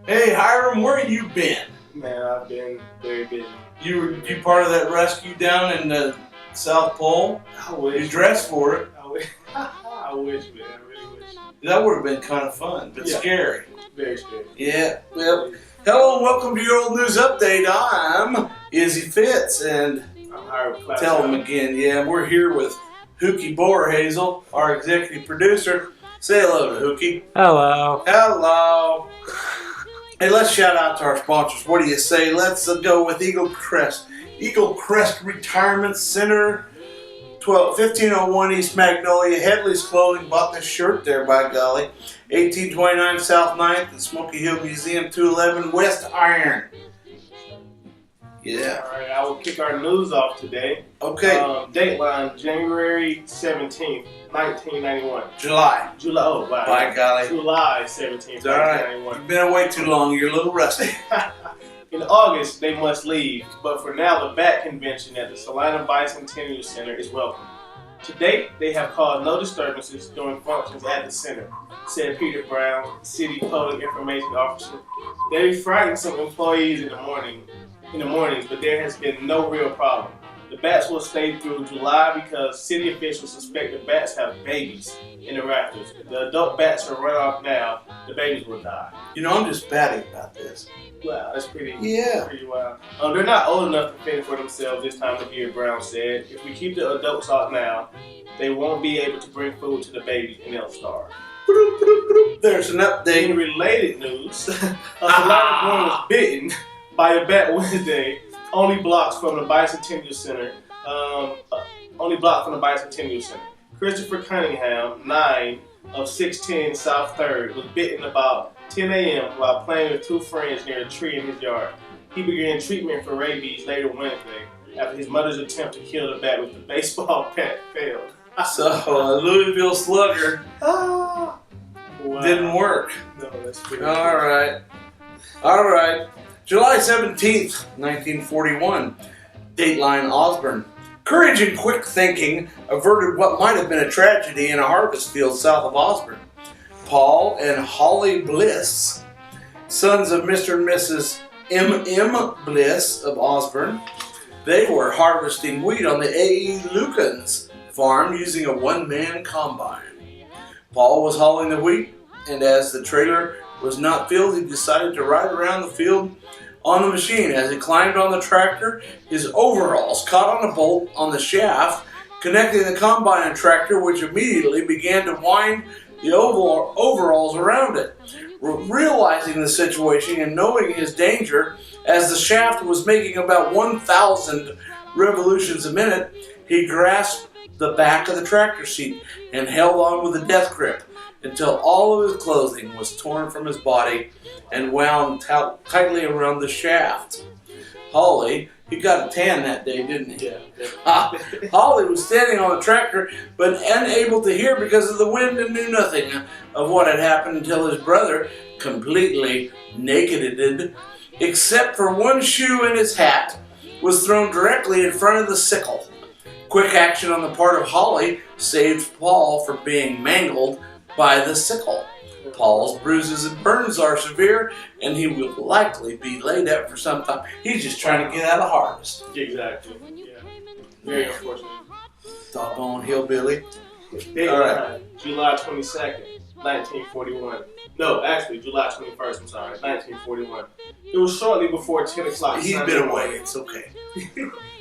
Hey Hiram, where you been? Man, I've been very busy. You part of that rescue down in the South Pole? I wish. You dressed for it. I wish. I wish, man. I really wish. That would have been kind of fun, but scary. Very scary. Yeah. Well, hello and welcome to your old news update. I'm Izzy Fitz, and I'm Hiram. tell them again. Yeah, we're here with Hookie Borhazel, our executive producer. Say hello to Hookie. Hello. Hello. Hey, let's shout out to our sponsors. What do you say? Let's go with Eagle Crest. Eagle Crest Retirement Center, 1501 East Magnolia. Headley's Clothing bought this shirt there, by golly. 1829 South 9th and Smoky Hill Museum, 211 West Iron. Yeah. All right, I will kick our news off today. Okay. Dateline, January 17th, 1991. July. Oh, wow. By golly. July 17th, All right. 1991. You've been away too long. You're a little rusty. In August, they must leave, but for now, the Bat Convention at the Salina Bicentennial Center is welcome. To date, they have caused no disturbances during functions at the center, said Peter Brown, City Public Information Officer. They frightened some employees in the mornings, but there has been no real problem. The bats will stay through July because city officials suspect the bats have babies in the rafters. If the adult bats are run off now, the babies will die. You know, I'm just batty about this. Wow, that's pretty wild. They're not old enough to fend for themselves this time of year, Brown said. If we keep the adults out now, they won't be able to bring food to the babies and they'll starve. There's an update. In related news, a Salina boy was bitten by a bat Wednesday, only blocks from the Bicentennial Center. Christopher Cunningham, 9, of 610 South 3rd, was bitten about 10 a.m. while playing with two friends near a tree in his yard. He began treatment for rabies later Wednesday after his mother's attempt to kill the bat with the baseball bat failed. So, a Louisville Slugger didn't work. No, that's pretty All right. July 17th, 1941. Dateline Osborne. Courage and quick thinking averted what might have been a tragedy in a harvest field south of Osborne. Paul and Holly Bliss, sons of Mr. and Mrs. M.M. Bliss of Osborne, they were harvesting wheat on the A.E. Lukens farm using a one-man combine. Paul was hauling the wheat, and as the trailer was not filled, he decided to ride around the field on the machine. As he climbed on the tractor, his overalls caught on a bolt on the shaft connecting the combine and tractor, which immediately began to wind the overalls around it. Realizing the situation and knowing his danger, as the shaft was making about 1,000 revolutions a minute, he grasped the back of the tractor seat and held on with a death grip until all of his clothing was torn from his body and wound tightly around the shaft. Holly, he got a tan that day, didn't he? Yeah. Holly was standing on the tractor but unable to hear because of the wind and knew nothing of what had happened until his brother, completely nakeded, except for one shoe and his hat, was thrown directly in front of the sickle. Quick action on the part of Holly saved Paul from being mangled by the sickle. Paul's bruises and burns are severe, and he will likely be laid up for some time. He's just trying to get out of harvest. Exactly. Yeah. Very unfortunate. Doggone hillbilly. All right. July 22nd, 1941. No, actually, July 21st, 1941. It was shortly before 10 o'clock. He's been away. It's okay.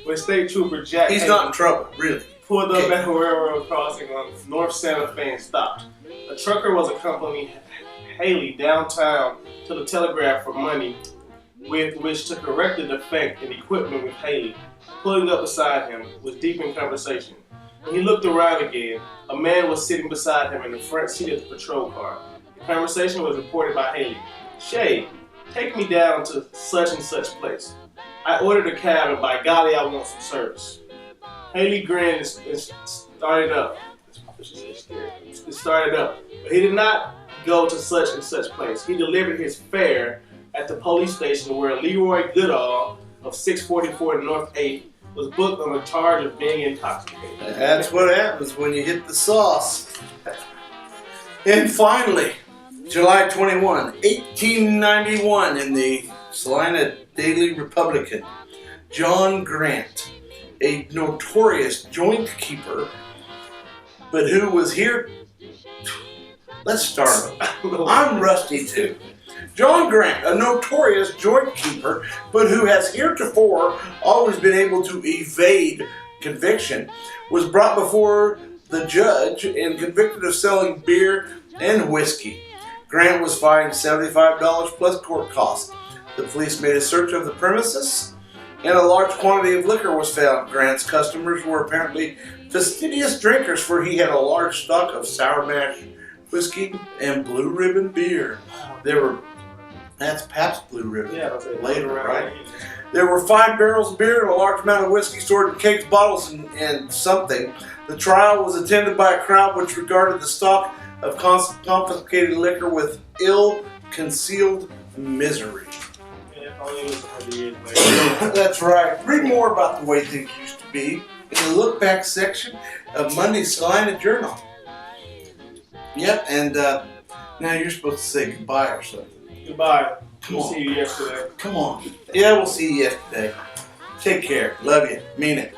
When State Trooper Jack He's not in trouble, really. Pulled up at a railroad crossing on North Santa Fe and stopped. A trucker was accompanying Haley downtown to the telegraph for money, with which to correct the defect in equipment with Haley. Pulling up beside him was deep in conversation. When he looked around again, a man was sitting beside him in the front seat of the patrol car. The conversation was reported by Haley. "Shay, take me down to such and such place. I ordered a cab and by golly I want some service." Haley grinned and started up. It started up. But he did not go to such and such place. He delivered his fare at the police station where Leroy Goodall of 644 North 8th was booked on a charge of being intoxicated. That's what happens when you hit the sauce. And finally, July 21, 1891, in the Salina Daily Republican, John Grant, a notorious joint keeper, but who was here. Let's start. I'm rusty too. John Grant, a notorious joint keeper, but who has heretofore always been able to evade conviction, was brought before the judge and convicted of selling beer and whiskey. Grant was fined $75 plus court costs. The police made a search of the premises, and a large quantity of liquor was found. Grant's customers were apparently fastidious drinkers, for he had a large stock of sour mash whiskey and Blue Ribbon beer. That's Pabst Blue Ribbon. Yeah, later, right? There were 5 barrels of beer and a large amount of whiskey stored in kegs, bottles, and something. The trial was attended by a crowd which regarded the stock of confiscated liquor with ill-concealed misery. Yeah, only it was 100 years later. That's right. Read more about the way things used to be in the look-back section of Monday's Salina Journal. Yep, and now you're supposed to say goodbye or something. Goodbye. Come We'll on. see you yesterday. Come on. Yeah, we'll see you yesterday. Take care. Love you. Mean it.